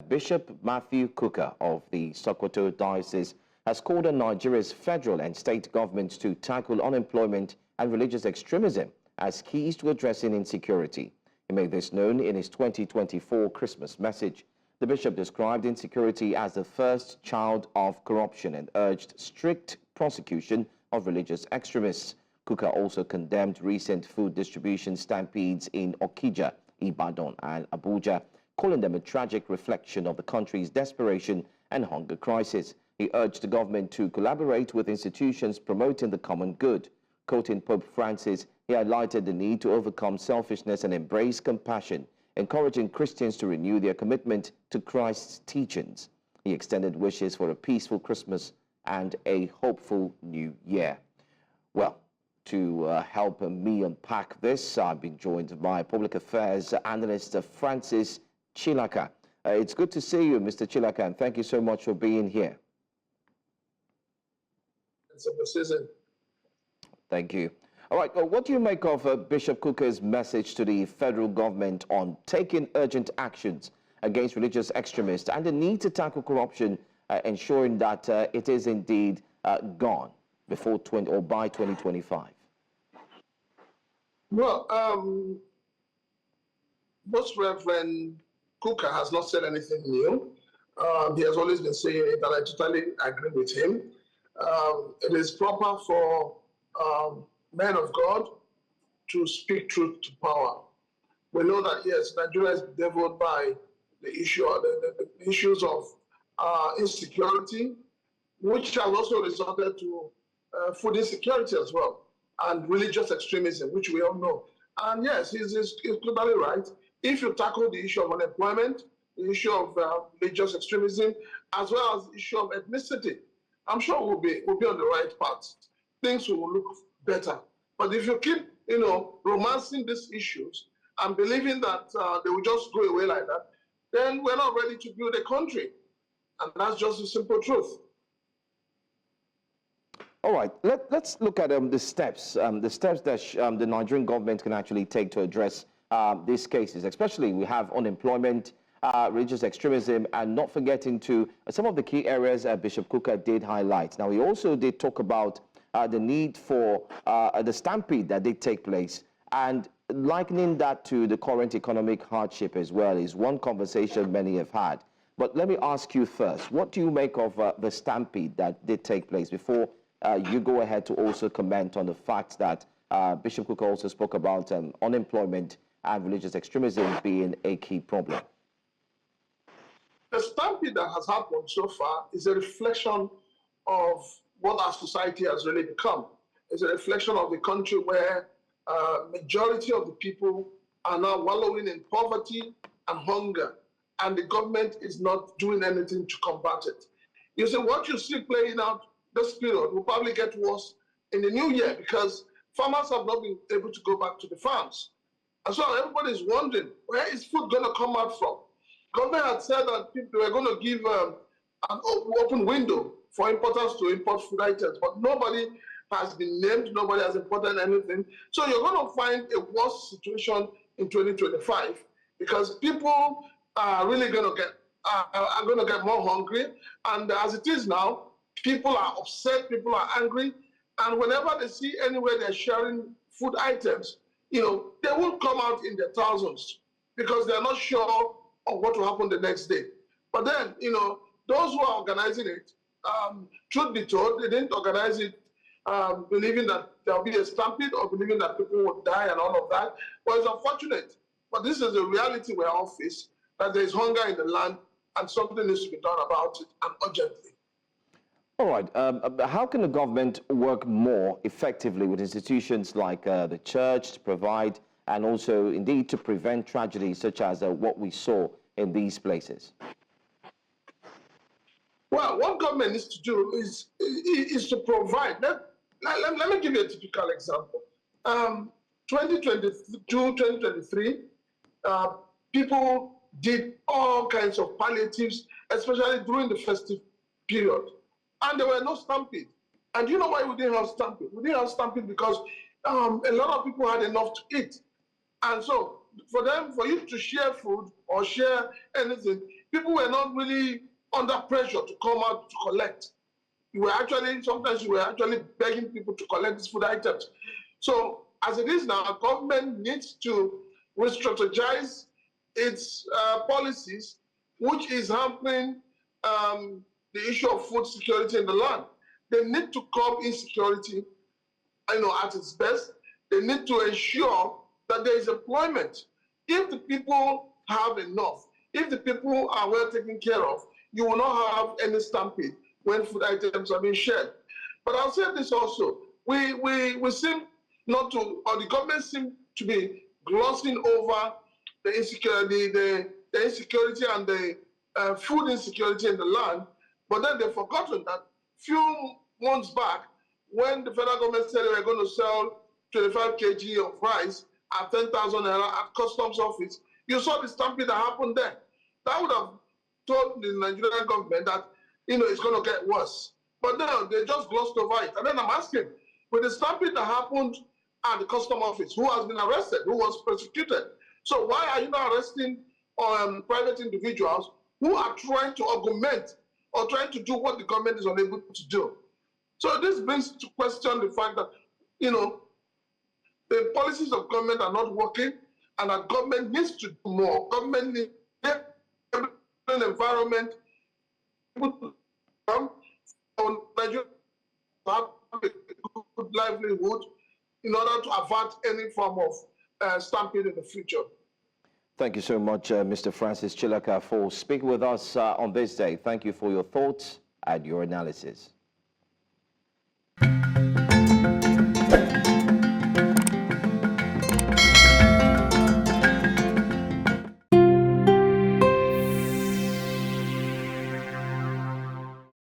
Bishop Matthew Kukah of the Sokoto Diocese has called on Nigeria's federal and state governments to tackle unemployment and religious extremism as keys to addressing insecurity. He made this known in his 2024 Christmas message. The bishop described insecurity as the first child of corruption and urged strict prosecution of religious extremists. Kukah also condemned recent food distribution stampedes in Okija, Ibadan and Abuja, calling them a tragic reflection of the country's desperation and hunger crisis. He urged the government to collaborate with institutions promoting the common good. Quoting Pope Francis, he highlighted the need to overcome selfishness and embrace compassion, encouraging Christians to renew their commitment to Christ's teachings. He extended wishes for a peaceful Christmas and a hopeful new year. Well, to help me unpack this, I've been joined by Public Affairs Analyst Francis Chilaka. It's good to see you, Mr. Chilaka, and thank you so much for being here. It's a season. Thank you. All right, well, what do you make of Bishop Kukah's message to the federal government on taking urgent actions against religious extremists and the need to tackle corruption, ensuring that it is indeed gone before by 2025? Well, Most Reverend Kukah has not said anything new. He has always been saying it, and I totally agree with him. It is proper for men of God to speak truth to power. We know that, yes, Nigeria is bedeviled by the issues of insecurity, which has also resulted to food insecurity as well, and religious extremism, which we all know. And yes, he's totally right. If you tackle the issue of unemployment, the issue of religious extremism, as well as the issue of ethnicity, I'm sure we'll be on the right path. Things will look better. But if you keep, romancing these issues and believing that they will just go away like that, then we're not ready to build a country. And that's just the simple truth. All right, let's look at the steps that the Nigerian government can actually take to address these cases. Especially, we have unemployment, religious extremism, and not forgetting to some of the key areas Bishop Kukah did highlight. Now, he also did talk about the need for the stampede that did take place, and likening that to the current economic hardship as well is one conversation many have had. But let me ask you first, what do you make of the stampede that did take place before you go ahead to also comment on the fact that Bishop Kukah also spoke about unemployment and religious extremism being a key problem? The stampede that has happened so far is a reflection of what our society has really become. It's a reflection of the country where majority of the people are now wallowing in poverty and hunger, and the government is not doing anything to combat it. You see, what you see playing out this period will probably get worse in the new year because farmers have not been able to go back to the farms. And so everybody is wondering, where is food going to come out from? Government had said that people were going to give an open window for importers to import food items, but nobody has been named, nobody has imported anything. So you're going to find a worse situation in 2025 because people are really going to get more hungry. And as it is now, people are upset, people are angry, and whenever they see anywhere they're sharing food items, they won't come out in their thousands because they're not sure of what will happen the next day. But then, those who are organizing it, truth be told, they didn't organize it believing that there'll be a stampede or believing that people will die and all of that. But it's unfortunate. But this is the reality we all face, that there is hunger in the land and something needs to be done about it, and urgently. All right. How can the government work more effectively with institutions like the church to provide and also indeed to prevent tragedies such as what we saw in these places? Well, what government needs to do is to provide. Let me give you a typical example. 2022, 2023, people did all kinds of palliatives, especially during the festive period. And there were no stampede. And you know why we didn't have stampede? We didn't have stampede because a lot of people had enough to eat. And so for you to share food or share anything, people were not really under pressure to come out to collect. Sometimes you were actually begging people to collect these food items. So as it is now, government needs to re-strategize its policies, which is hampering the issue of food security in the land. They need to curb insecurity, at its best. They need to ensure that there is employment. If the people have enough, if the people are well taken care of, you will not have any stampede when food items are being shared. But I'll say this also, we seem not to, or the government seem to be glossing over the insecurity, the insecurity and the food insecurity in the land, but then they've forgotten that few months back, when the federal government said they were going to sell 25 kg of rice at 10,000 naira at customs office, you saw the stampede that happened there. That would have told the Nigerian government that, it's going to get worse. But no, they just glossed over it. And then I'm asking, with the stampede that happened at the customs office, who has been arrested, who was prosecuted? So why are you not arresting private individuals who are trying to augment or trying to do what the government is unable to do? So this brings to question the fact that, the policies of government are not working, and that government needs to do more. Government needs an environment for Nigeria to have a good livelihood in order to avert any form of stampede in the future. Thank you so much, Mr. Francis Chilaka, for speaking with us on this day. Thank you for your thoughts and your analysis.